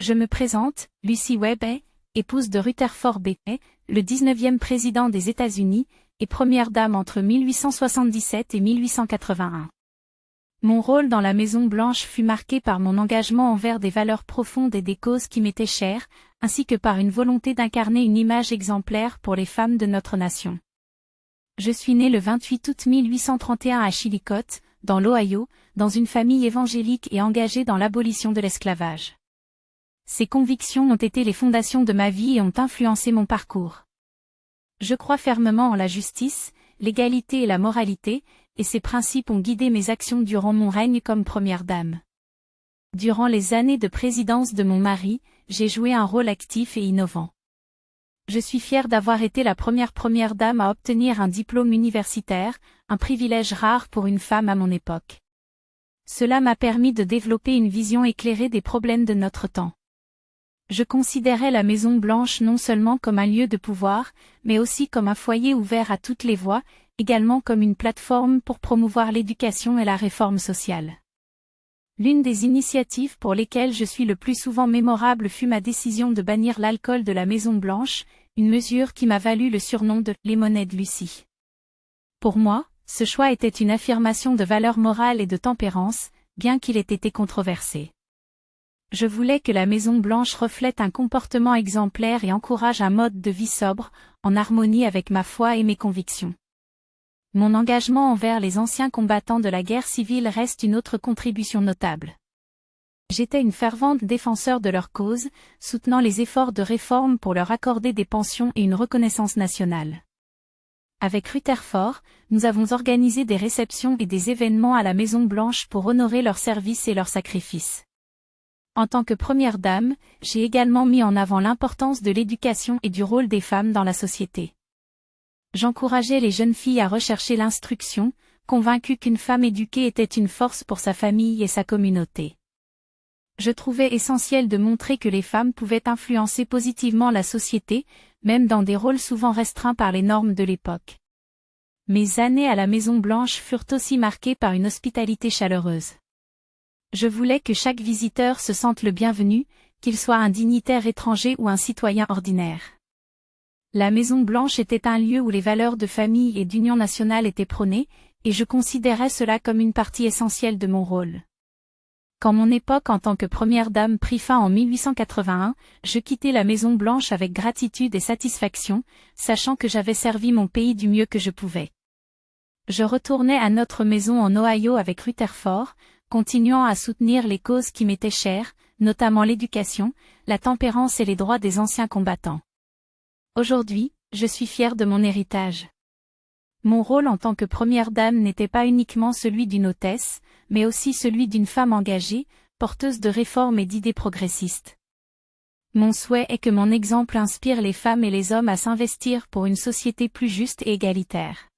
Je me présente, Lucy Webb, épouse de Rutherford B., le 19e président des États-Unis, et première dame entre 1877 et 1881. Mon rôle dans la Maison-Blanche fut marqué par mon engagement envers des valeurs profondes et des causes qui m'étaient chères, ainsi que par une volonté d'incarner une image exemplaire pour les femmes de notre nation. Je suis née le 28 août 1831 à Chillicothe, dans l'Ohio, dans une famille évangélique et engagée dans l'abolition de l'esclavage. Ces convictions ont été les fondations de ma vie et ont influencé mon parcours. Je crois fermement en la justice, l'égalité et la moralité, et ces principes ont guidé mes actions durant mon règne comme première dame. Durant les années de présidence de mon mari, j'ai joué un rôle actif et innovant. Je suis fière d'avoir été la première dame à obtenir un diplôme universitaire, un privilège rare pour une femme à mon époque. Cela m'a permis de développer une vision éclairée des problèmes de notre temps. Je considérais la Maison-Blanche non seulement comme un lieu de pouvoir, mais aussi comme un foyer ouvert à toutes les voix, également comme une plateforme pour promouvoir l'éducation et la réforme sociale. L'une des initiatives pour lesquelles je suis le plus souvent mémorable fut ma décision de bannir l'alcool de la Maison-Blanche, une mesure qui m'a valu le surnom de « Lemonade Lucy ». Pour moi, ce choix était une affirmation de valeur morale et de tempérance, bien qu'il ait été controversé. Je voulais que la Maison-Blanche reflète un comportement exemplaire et encourage un mode de vie sobre, en harmonie avec ma foi et mes convictions. Mon engagement envers les anciens combattants de la guerre civile reste une autre contribution notable. J'étais une fervente défenseur de leur cause, soutenant les efforts de réforme pour leur accorder des pensions et une reconnaissance nationale. Avec Rutherford, nous avons organisé des réceptions et des événements à la Maison-Blanche pour honorer leurs services et leurs sacrifices. En tant que première dame, j'ai également mis en avant l'importance de l'éducation et du rôle des femmes dans la société. J'encourageais les jeunes filles à rechercher l'instruction, convaincue qu'une femme éduquée était une force pour sa famille et sa communauté. Je trouvais essentiel de montrer que les femmes pouvaient influencer positivement la société, même dans des rôles souvent restreints par les normes de l'époque. Mes années à la Maison-Blanche furent aussi marquées par une hospitalité chaleureuse. Je voulais que chaque visiteur se sente le bienvenu, qu'il soit un dignitaire étranger ou un citoyen ordinaire. La Maison-Blanche était un lieu où les valeurs de famille et d'union nationale étaient prônées, et je considérais cela comme une partie essentielle de mon rôle. Quand mon époque en tant que première dame prit fin en 1881, je quittai la Maison-Blanche avec gratitude et satisfaction, sachant que j'avais servi mon pays du mieux que je pouvais. Je retournai à notre maison en Ohio avec Rutherford, continuant à soutenir les causes qui m'étaient chères, notamment l'éducation, la tempérance et les droits des anciens combattants. Aujourd'hui, je suis fière de mon héritage. Mon rôle en tant que première dame n'était pas uniquement celui d'une hôtesse, mais aussi celui d'une femme engagée, porteuse de réformes et d'idées progressistes. Mon souhait est que mon exemple inspire les femmes et les hommes à s'investir pour une société plus juste et égalitaire.